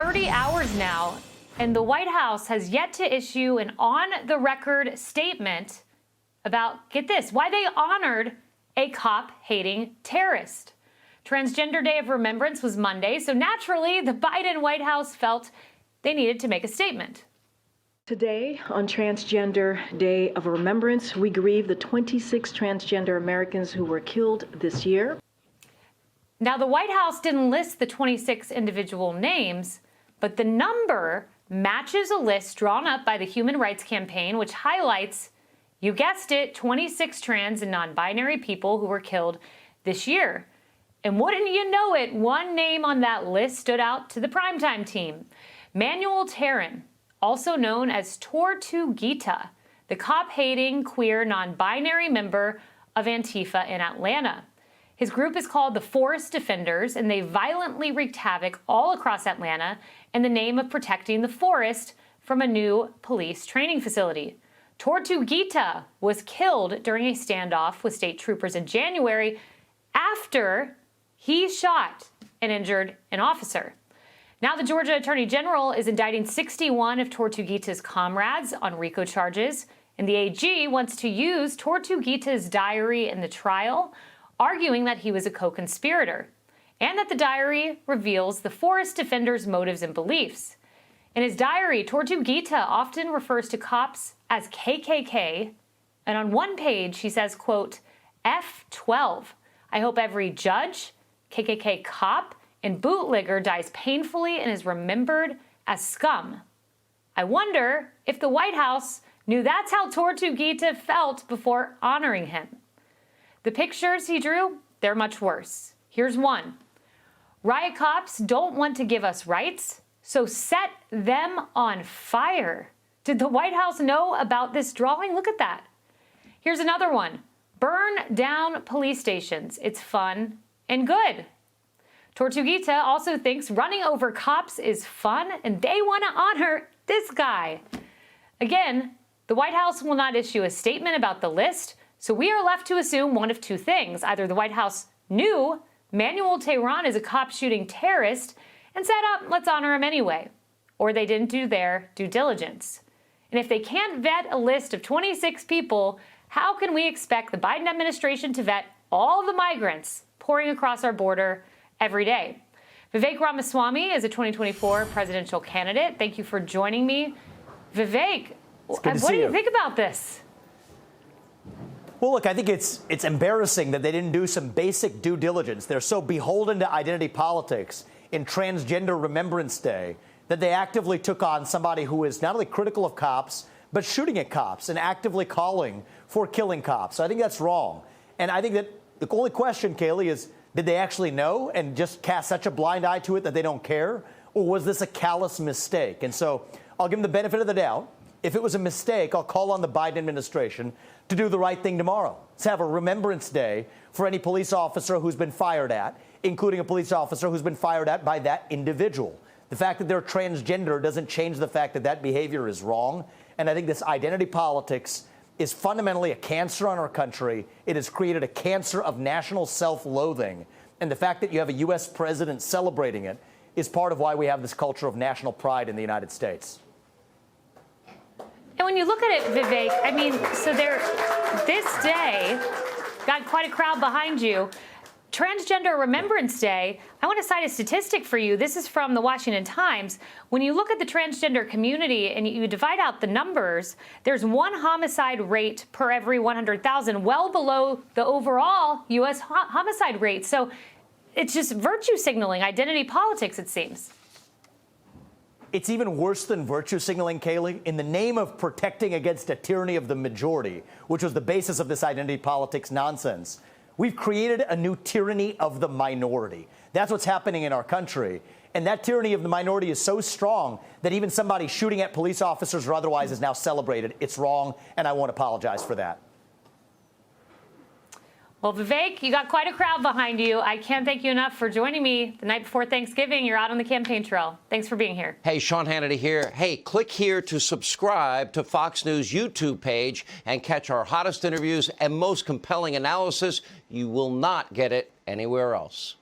30 hours now, and the White House has yet to issue an on-the-record statement about, get this, why they honored a cop-hating terrorist. Transgender Day of Remembrance was Monday, so naturally, the Biden White House felt they needed to make a statement. Today, on Transgender Day of Remembrance, we grieve the 26 transgender Americans who were killed this year. Now, the White House didn't list the 26 individual names, but the number matches a list drawn up by the Human Rights Campaign, which highlights, you guessed it, 26 trans and non-binary people who were killed this year. And wouldn't you know it, one name on that list stood out to the Primetime team. Manuel Taryn, also known as Tortuguita, the cop-hating, queer, non-binary member of Antifa in Atlanta. His group is called the Forest Defenders, and they violently wreaked havoc all across Atlanta in the name of protecting the forest from a new police training facility. Tortuguita was killed during a standoff with state troopers in January after he shot and injured an officer. Now the Georgia Attorney General is indicting 61 of Tortuguita's comrades on RICO charges, and the AG wants to use Tortuguita's diary in the trial, arguing that he was a co-conspirator, and that the diary reveals the Forest Defenders' motives and beliefs. In his diary, Tortuguita often refers to cops as KKK, and on one page he says, quote, F12. I hope every judge, KKK cop, and bootlegger dies painfully and is remembered as scum. I wonder if the White House knew that's how Tortuguita felt before honoring him. The pictures he drew, they're much worse. Here's one. Riot cops don't want to give us rights, so set them on fire. Did the White House know about this drawing? Look at that. Here's another one. Burn down police stations. It's fun and good. Tortuguita also thinks running over cops is fun, and they want to honor this guy. Again, the White House will not issue a statement about the list, so we are left to assume one of two things. Either the White House knew Manuel Taryn is a cop shooting terrorist and said, let's honor him anyway, or they didn't do their due diligence. And if they can't vet a list of 26 people, how can we expect the Biden administration to vet all the migrants pouring across our border every day? Vivek Ramaswamy is a 2024 presidential candidate. Thank you for joining me. Vivek, what do you think about this? Well, look, I think it's embarrassing that they didn't do some basic due diligence. They're so beholden to identity politics in Transgender Remembrance Day that they actively took on somebody who is not only critical of cops, but shooting at cops and actively calling for killing cops. So I think that's wrong. And I think that the only question, Kaylee, is did they actually know and just cast such a blind eye to it that they don't care? Or was this a callous mistake? And so I'll give them the benefit of the doubt. If it was a mistake, I'll call on the Biden administration to do the right thing tomorrow. Let's have a Remembrance Day for any police officer who's been fired at, including a police officer who's been fired at by that individual. The fact that they're transgender doesn't change the fact that that behavior is wrong. And I think this identity politics is fundamentally a cancer on our country. It has created a cancer of national self-loathing. And the fact that you have a U.S. president celebrating it is part of why we have this culture of national pride in the United States. And when you look at it, Vivek, I mean, so this day got quite a crowd behind you. Transgender Remembrance Day, I want to cite a statistic for you. This is from the Washington Times. When you look at the transgender community and you divide out the numbers, there's one homicide rate per every 100,000, well below the overall U.S. homicide rate. So it's just virtue signaling, identity politics, it seems. It's even worse than virtue signaling, Kaylee. In the name of protecting against a tyranny of the majority, which was the basis of this identity politics nonsense, we've created a new tyranny of the minority. That's what's happening in our country. And that tyranny of the minority is so strong that even somebody shooting at police officers or otherwise is now celebrated. It's wrong, and I won't apologize for that. Well, Vivek, you got quite a crowd behind you. I can't thank you enough for joining me the night before Thanksgiving. You're out on the campaign trail. Thanks for being here. Hey, Sean Hannity here. Hey, click here to subscribe to Fox News YouTube page and catch our hottest interviews and most compelling analysis. You will not get it anywhere else.